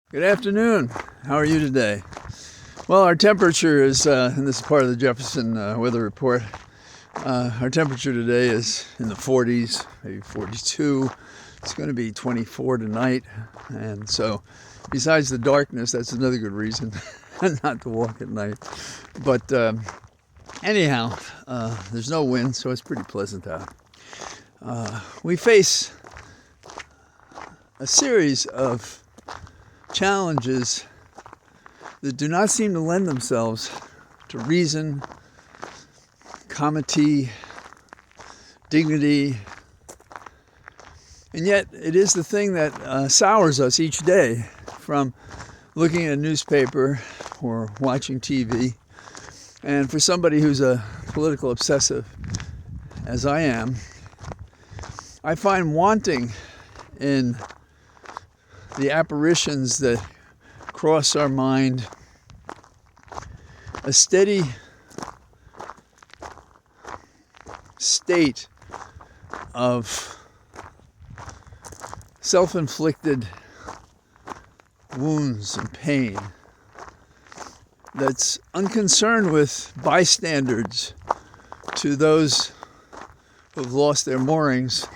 Good afternoon. How are you today? Well, our temperature is, and this is part of the Jefferson weather report, our temperature today is in the 40s, maybe 42. It's going to be 24 tonight. And so besides the darkness, that's another good reason not to walk at night. But anyhow, there's no wind, so it's pretty pleasant out. We face a series of challenges that do not seem to lend themselves to reason, comity, dignity, and yet it is the thing that sours us each day from looking at a newspaper or watching TV. And for somebody who's a political obsessive, as I am, I find wanting in the apparitions that cross our mind a steady state of self-inflicted wounds and pain that's unconcerned with bystanders to those who have lost their moorings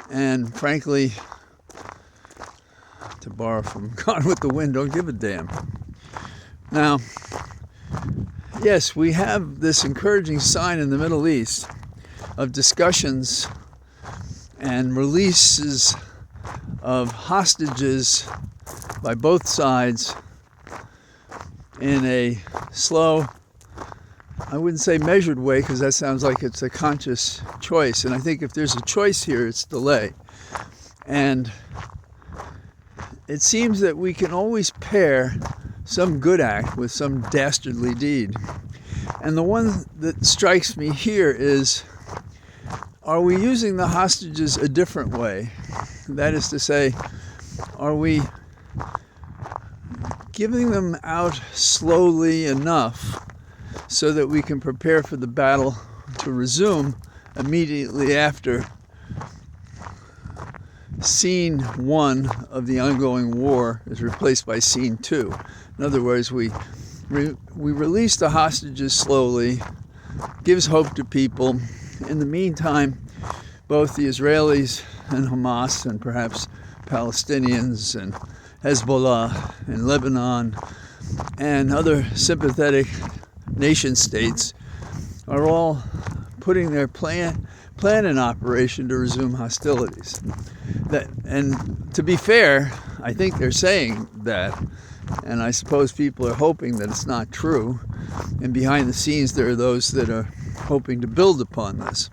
and, frankly, to borrow from Gone with the Wind, don't give a damn. Now, yes, we have this encouraging sign in the Middle East of discussions and releases of hostages by both sides in a slow, I wouldn't say measured way, because that sounds like it's a conscious choice. And I think if there's a choice here, it's delay. And it seems that we can always pair some good act with some dastardly deed. And the one that strikes me here is, are we using the hostages a different way? That is to say, are we giving them out slowly enough so that we can prepare for the battle to resume immediately after Scene 1 of the ongoing war is replaced by Scene 2. In other words, we release the hostages slowly, gives hope to people. In the meantime, both the Israelis and Hamas and perhaps Palestinians and Hezbollah and Lebanon and other sympathetic nation states are all putting their plan in operation to resume hostilities. And to be fair, I think they're saying that, and I suppose people are hoping that it's not true, and behind the scenes there are those that are hoping to build upon this.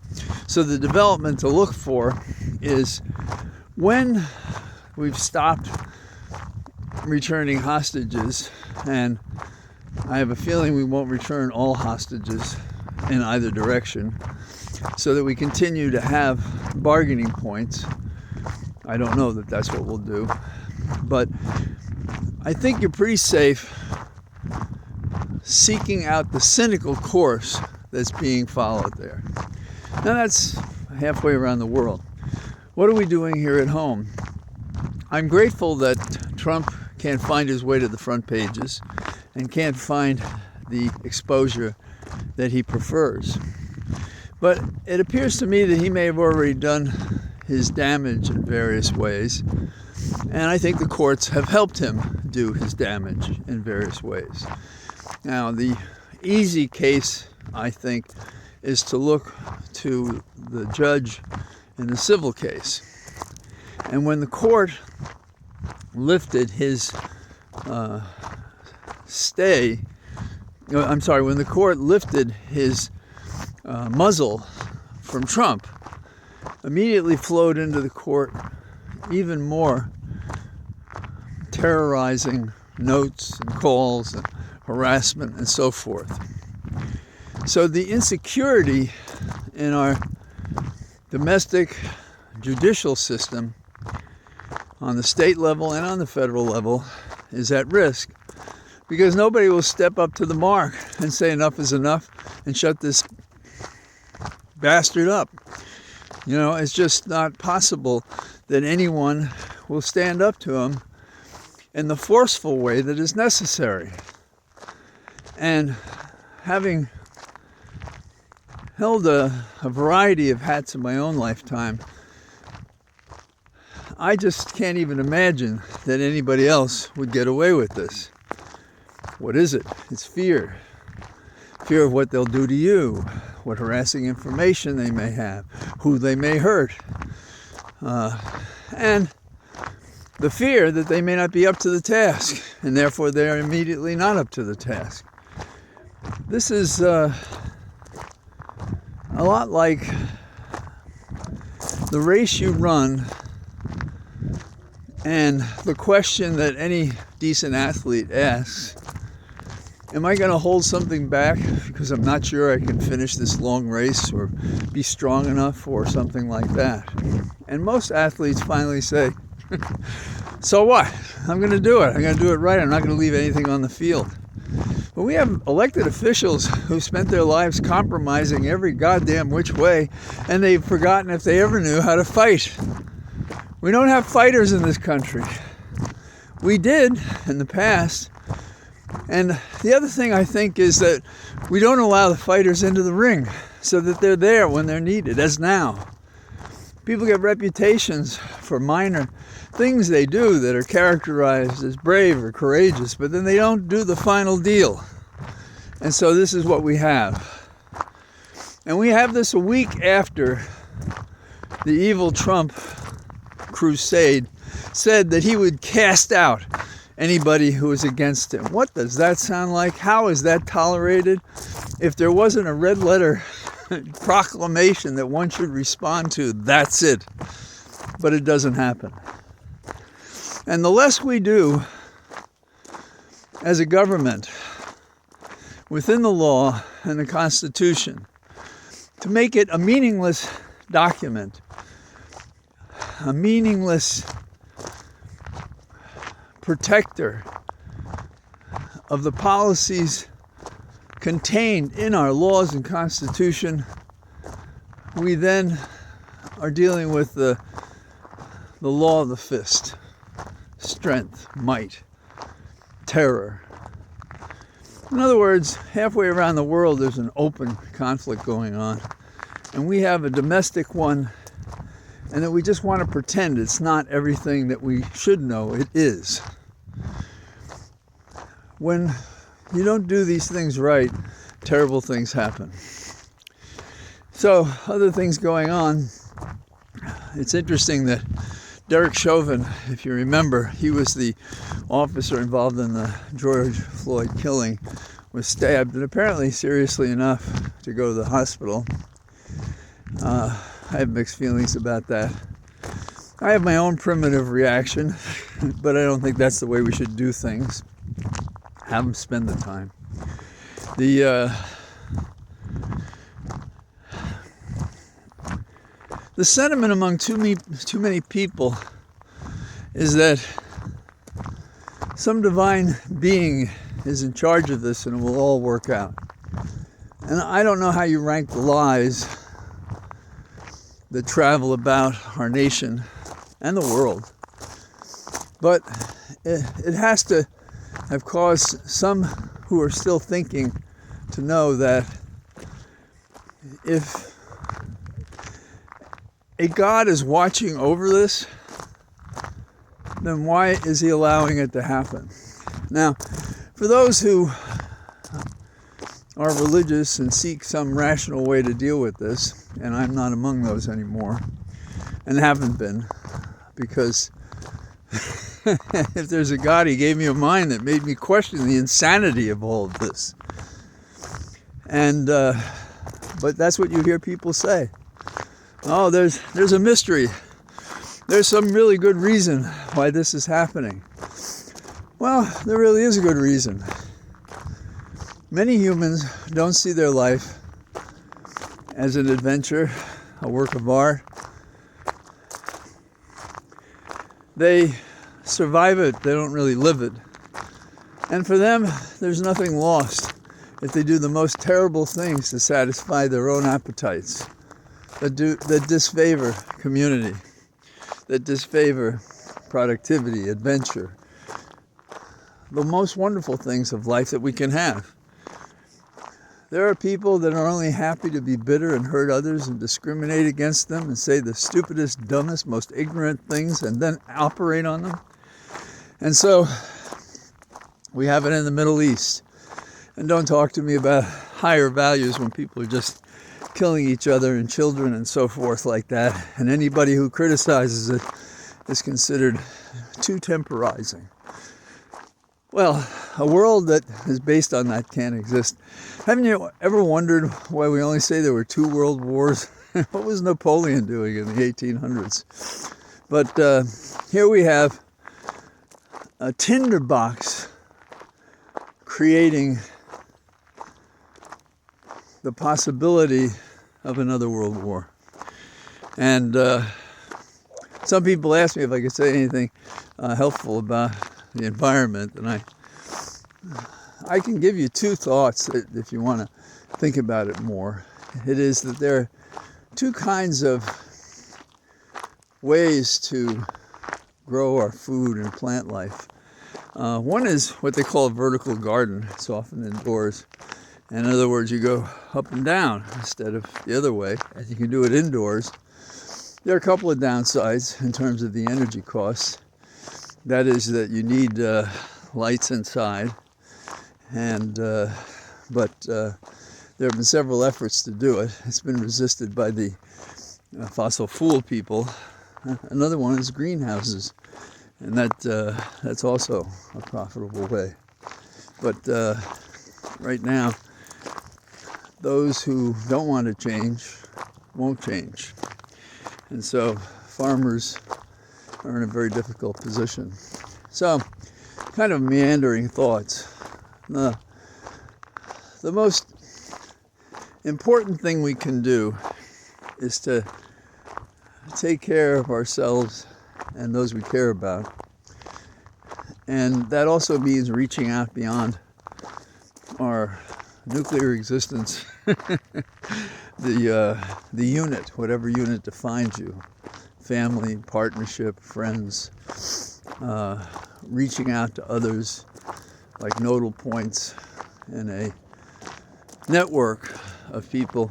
So the development to look for is when we've stopped returning hostages, and I have a feeling we won't return all hostages in either direction, so that we continue to have bargaining points. I don't know that that's what we'll do, but I think you're pretty safe seeking out the cynical course that's being followed there. Now that's halfway around the world. What are we doing here at home? I'm grateful that Trump can't find his way to the front pages and can't find the exposure that he prefers. But it appears to me that he may have already done his damage in various ways, and I think the courts have helped him do his damage in various ways. Now, the easy case, I think, is to look to the judge in the civil case. And when the court lifted his when the court lifted his muzzle from Trump, immediately flowed into the court even more terrorizing notes and calls and harassment and so forth. So the insecurity in our domestic judicial system on the state level and on the federal level is at risk, because nobody will step up to the mark and say enough is enough and shut this bastard up. You know, it's just not possible that anyone will stand up to him in the forceful way that is necessary. And having held a variety of hats in my own lifetime, I just can't even imagine that anybody else would get away with this. What is it? It's fear. Fear of what they'll do to you, what harassing information they may have, who they may hurt, and the fear that they may not be up to the task, and therefore they're immediately not up to the task. This is a lot like the race you run, and the question that any decent athlete asks: am I going to hold something back because I'm not sure I can finish this long race or be strong enough or something like that? And most athletes finally say, so what? I'm going to do it. I'm going to do it right. I'm not going to leave anything on the field. But we have elected officials who spent their lives compromising every goddamn which way, and they've forgotten if they ever knew how to fight. We don't have fighters in this country. We did in the past. And the other thing I think is that we don't allow the fighters into the ring so that they're there when they're needed, as now. People get reputations for minor things they do that are characterized as brave or courageous, but then they don't do the final deal. And so this is what we have. And we have this a week after the evil Trump crusade said that he would cast out anybody who is against him. What does that sound like? How is that tolerated? If there wasn't a red letter proclamation that one should respond to, that's it. But it doesn't happen. And the less we do as a government within the law and the Constitution to make it a meaningless document, a meaningless protector of the policies contained in our laws and Constitution, we then are dealing with the law of the fist. Strength, might, terror. In other words, halfway around the world there's an open conflict going on, and we have a domestic one, and that we just want to pretend it's not everything that we should know it is. When you don't do these things right, terrible things happen. So, other things going on. It's interesting that Derek Chauvin, if you remember, he was the officer involved in the George Floyd killing, was stabbed, and apparently seriously enough to go to the hospital. I have mixed feelings about that. I have my own primitive reaction, but I don't think that's the way we should do things. Have them spend the time. The sentiment among too many people is that some divine being is in charge of this and it will all work out. And I don't know how you rank the lies that travel about our nation and the world, but it has to have caused some who are still thinking to know that if a God is watching over this, then why is he allowing it to happen? Now, for those who are religious and seek some rational way to deal with this, and I'm not among those anymore, and haven't been, because if there's a God, he gave me a mind that made me question the insanity of all of this. And but that's what you hear people say. Oh, there's a mystery. There's some really good reason why this is happening. Well, there really is a good reason. Many humans don't see their life as an adventure, a work of art. They survive it, they don't really live it. And for them, there's nothing lost if they do the most terrible things to satisfy their own appetites, that disfavor community, that disfavor productivity, adventure, the most wonderful things of life that we can have. There are people that are only happy to be bitter and hurt others and discriminate against them and say the stupidest, dumbest, most ignorant things and then operate on them. And so we have it in the Middle East. And don't talk to me about higher values when people are just killing each other and children and so forth like that. And anybody who criticizes it is considered too temporizing. Well, a world that is based on that can't exist. Haven't you ever wondered why we only say there were 2 world wars? What was Napoleon doing in the 1800s? But here we have a tinderbox creating the possibility of another world war. And some people ask me if I could say anything helpful about the environment, and I can give you 2 thoughts if you want to think about it more. It is that there are 2 kinds of ways to grow our food and plant life. One is what they call a vertical garden. It's often indoors. In other words, you go up and down instead of the other way, and you can do it indoors. There are a couple of downsides in terms of the energy costs. That is that you need lights inside, and but there have been several efforts to do it. It's been resisted by the fossil fuel people. Another one is greenhouses, and that's also a profitable way. But right now, those who don't want to change won't change, and so farmers are in a very difficult position. So, kind of meandering thoughts. The most important thing we can do is to take care of ourselves and those we care about. And that also means reaching out beyond our nuclear existence, the unit, whatever unit defines you. Family, partnership, friends, reaching out to others like nodal points in a network of people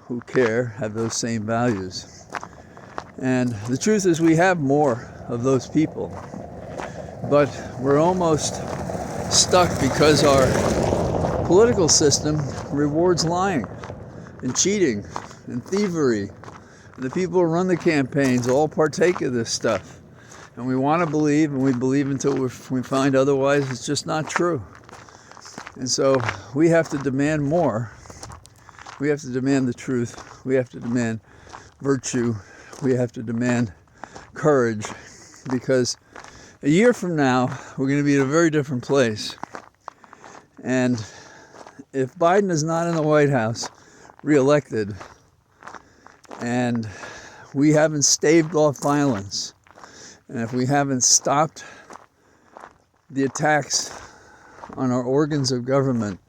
who care, have those same values. And the truth is we have more of those people, but we're almost stuck because our political system rewards lying and cheating and thievery. The people who run the campaigns all partake of this stuff. And we want to believe, and we believe until we find otherwise. It's just not true. And so we have to demand more. We have to demand the truth. We have to demand virtue. We have to demand courage. Because a year from now, we're going to be in a very different place. And if Biden is not in the White House, reelected, and we haven't staved off violence, and if we haven't stopped the attacks on our organs of government,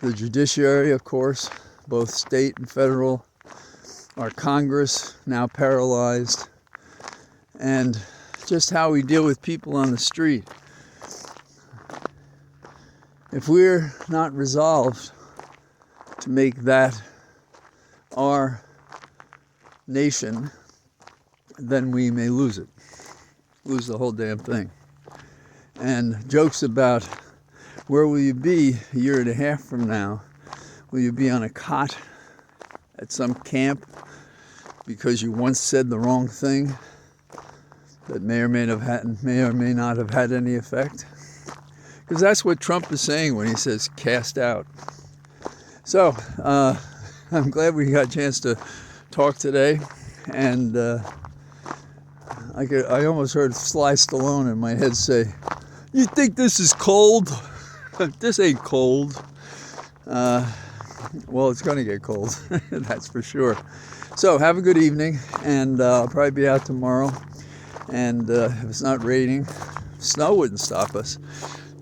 the judiciary, of course, both state and federal, our Congress, now paralyzed, and just how we deal with people on the street. If we're not resolved to make that our nation, then we may lose it. Lose the whole damn thing. And jokes about where will you be a year and a half from now? Will you be on a cot at some camp because you once said the wrong thing that may or may not have had any effect? Because that's what Trump is saying when he says cast out. So I'm glad we got a chance to talk today, and I almost heard Sly Stallone in my head say, "You think this is cold? This ain't cold." Well, it's going to get cold, that's for sure. So have a good evening, and I'll probably be out tomorrow. And if it's not raining, snow wouldn't stop us.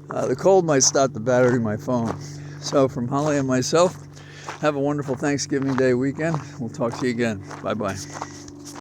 The cold might stop the battery in my phone. So from Holly and myself, have a wonderful Thanksgiving Day weekend. We'll talk to you again. Bye-bye.